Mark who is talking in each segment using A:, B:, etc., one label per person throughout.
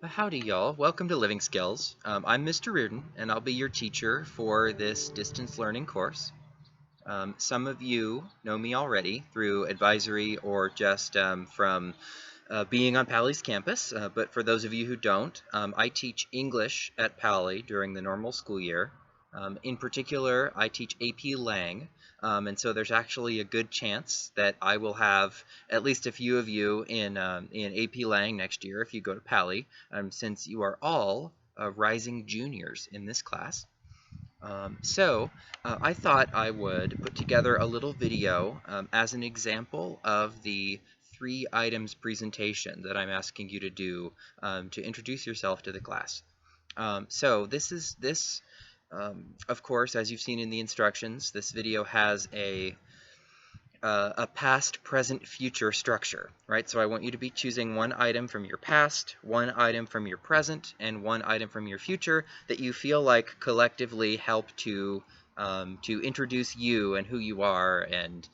A: Howdy, y'all. Welcome to Living Skills. I'm Mr. Reardon, and I'll be your teacher for this distance learning course. Some of you know me already through advisory or just from being on Palli's campus, but for those of you who don't, I teach English at Palli during the normal school year. In particular, I teach AP Lang, and so there's actually a good chance that I will have at least a few of you in AP Lang next year if you go to Palli, since you are all rising juniors in this class. I thought I would put together a little video as an example of the 3 items presentation that I'm asking you to do to introduce yourself to the class. Of course, as you've seen in the instructions, this video has a past, present, future structure, right? So I want you to be choosing 1 item from your past, 1 item from your present, and 1 item from your future that you feel like collectively help to introduce you and who you are and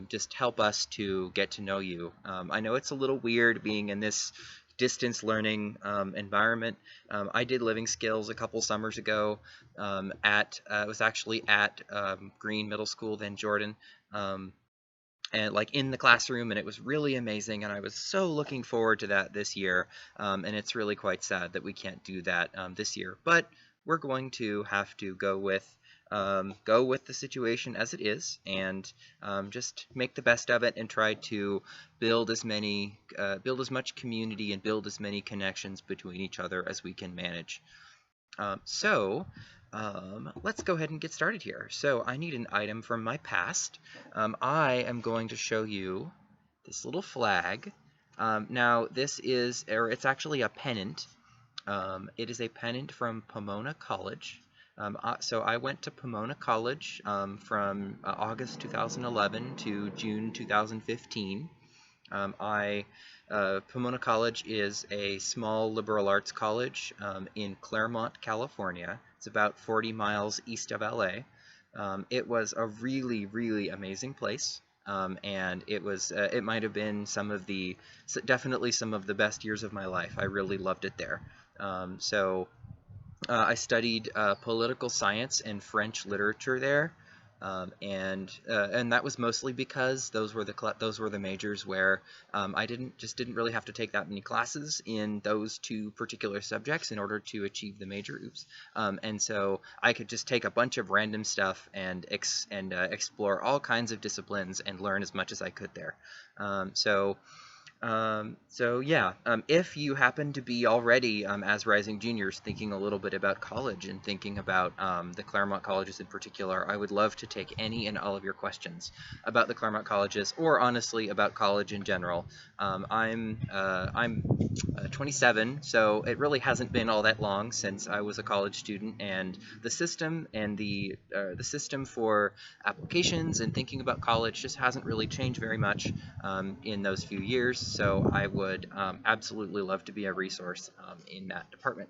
A: just help us to get to know you. I know it's a little weird being in this distance learning environment. I did living skills a couple summers ago it was actually at Green Middle School, then Jordan. And like in the classroom, and it was really amazing, and I was so looking forward to that this year, and it's really quite sad that we can't do that this year, but we're going to have to go with the situation as it is, and just make the best of it and try to build as much community and build as many connections between each other as we can manage. Let's go ahead and get started here. So I need an item from my past. I am going to show you this little flag. Now it's actually a pennant. It is a pennant from Pomona College. So I went to Pomona College from August 2011 to June 2015. Pomona College is a small liberal arts college in Claremont, California. It's about 40 miles east of LA. It was a really, really amazing place, and it might have been definitely some of the best years of my life. I really loved it there. I studied political science and French literature there. And that was mostly because those were the majors where I didn't really have to take that many classes in those 2 particular subjects in order to achieve the major. And so I could just take a bunch of random stuff and explore all kinds of disciplines and learn as much as I could there. If you happen to be already, as rising juniors, thinking a little bit about college and thinking about the Claremont colleges in particular, I would love to take any and all of your questions about the Claremont colleges, or honestly about college in general. I'm 27, so it really hasn't been all that long since I was a college student, and the system for applications and thinking about college just hasn't really changed very much in those few years. So I would absolutely love to be a resource in that department.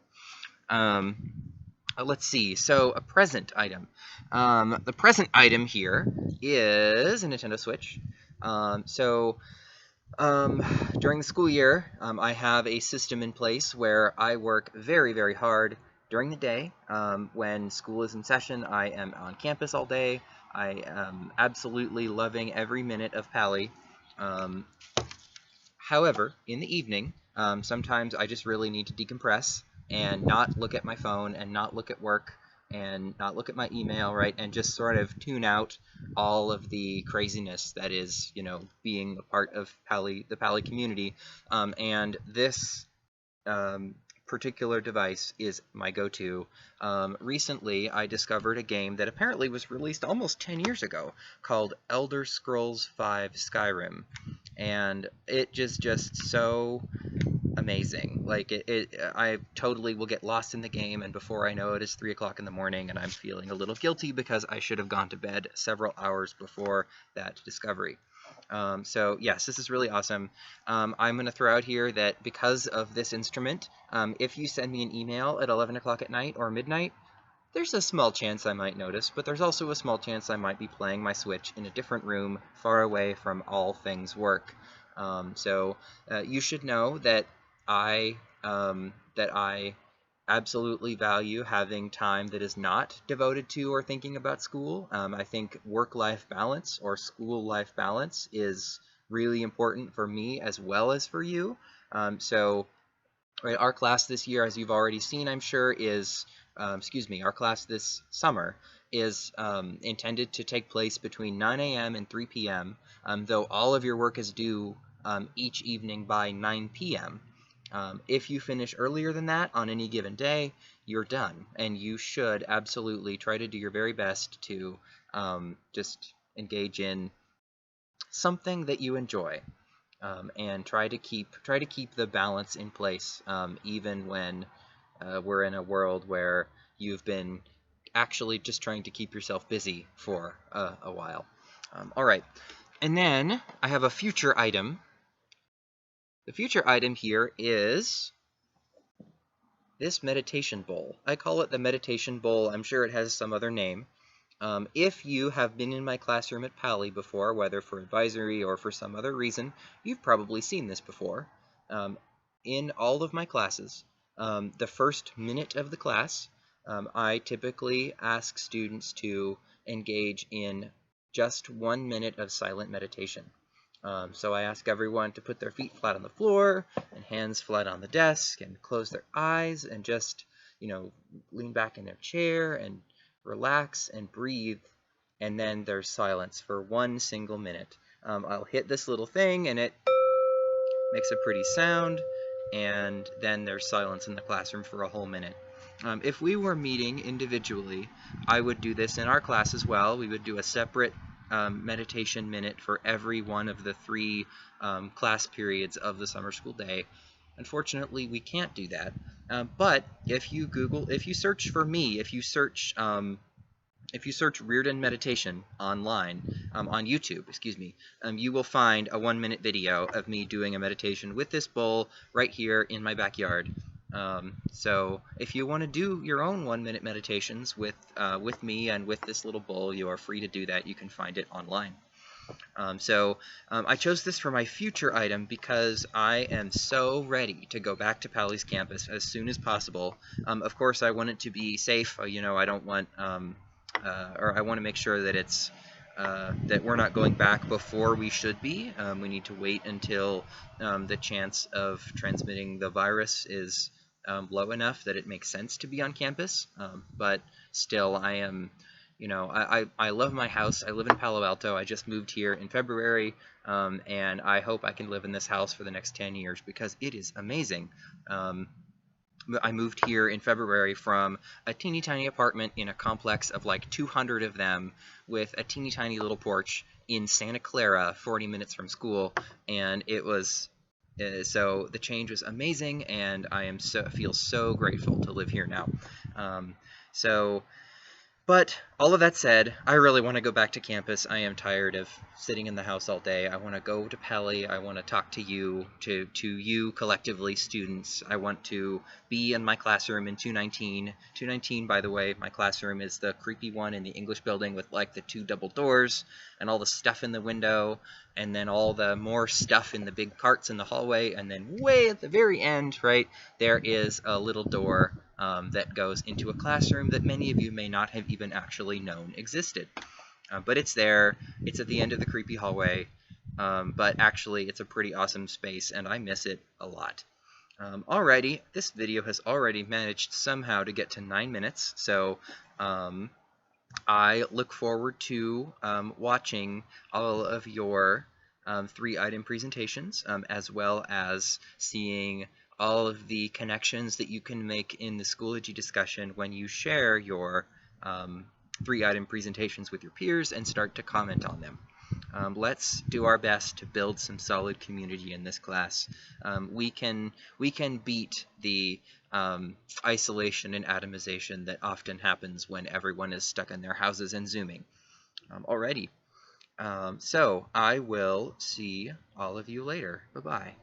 A: Let's see. So a present item. The present item here is a Nintendo Switch. During the school year, I have a system in place where I work very, very hard during the day. When school is in session, I am on campus all day. I am absolutely loving every minute of Palli. However, in the evening, sometimes I just really need to decompress and not look at my phone and not look at work and not look at my email, right, and just sort of tune out all of the craziness that is, being a part of the Palli community. And this particular device is my go-to. Recently, I discovered a game that apparently was released almost 10 years ago called Elder Scrolls V Skyrim, and it just so amazing. Like I totally will get lost in the game, and before I know it, it's 3 o'clock in the morning, and I'm feeling a little guilty because I should have gone to bed several hours before that discovery. So yes, this is really awesome. I'm going to throw out here that because of this instrument, if you send me an email at 11 o'clock at night or midnight, there's a small chance I might notice, but there's also a small chance I might be playing my Switch in a different room far away from all things work. You should know that I that I absolutely value having time that is not devoted to or thinking about school. I think work-life balance or school-life balance is really important for me as well as for you. So right, our class this year, as you've already seen, I'm sure, is, our class this summer is intended to take place between 9 a.m. and 3 p.m., though all of your work is due each evening by 9 p.m. If you finish earlier than that on any given day, you're done, and you should absolutely try to do your very best to just engage in something that you enjoy. And try to keep the balance in place, even when we're in a world where you've been actually just trying to keep yourself busy for a while. All right, and then I have a future item. The future item here is this meditation bowl. I call it the meditation bowl. I'm sure it has some other name. If you have been in my classroom at Palli before, whether for advisory or for some other reason, you've probably seen this before. In all of my classes, the first minute of the class, I typically ask students to engage in just 1 minute of silent meditation. So I ask everyone to put their feet flat on the floor and hands flat on the desk and close their eyes and just, lean back in their chair and relax and breathe, and then there's silence for 1 single minute. I'll hit this little thing and it makes a pretty sound, and then there's silence in the classroom for a whole minute. If we were meeting individually, I would do this in our class as well. We would do a separate meditation minute for every one of the 3 class periods of the summer school day. Unfortunately, we can't do that. But if you search for me, if you search Reardon Meditation online, on YouTube, you will find a 1-minute video of me doing a meditation with this bowl right here in my backyard. So if you want to do your own 1-minute meditations with me and with this little bowl, you are free to do that. You can find it online. I chose this for my future item because I am so ready to go back to Palli's campus as soon as possible. Of course, I want it to be safe. I don't want, or I want to make sure that it's that we're not going back before we should be. We need to wait until the chance of transmitting the virus is low enough that it makes sense to be on campus. But still, I am. I love my house. I live in Palo Alto. I just moved here in February, and I hope I can live in this house for the next 10 years because it is amazing. I moved here in February from a teeny tiny apartment in a complex of like 200 of them with a teeny tiny little porch in Santa Clara, 40 minutes from school, and it was so the change was amazing, and I feel so grateful to live here now. But all of that said, I really want to go back to campus. I am tired of sitting in the house all day. I want to go to Palli. I want to talk to you, to you collectively, students. I want to be in my classroom in 219. 219, by the way, my classroom is the creepy one in the English building with like the 2 double doors and all the stuff in the window, and then all the more stuff in the big carts in the hallway, and then way at the very end, right, there is a little door that goes into a classroom that many of you may not have even actually known existed. But it's there. It's at the end of the creepy hallway. But actually, it's a pretty awesome space, and I miss it a lot. Alrighty, this video has already managed somehow to get to 9 minutes, so I look forward to watching all of your 3-item presentations, as well as seeing all of the connections that you can make in the Schoology discussion when you share your 3-item presentations with your peers and start to comment on them. Let's do our best to build some solid community in this class. We can beat the isolation and atomization that often happens when everyone is stuck in their houses and Zooming. Alrighty. So I will see all of you later. Bye-bye.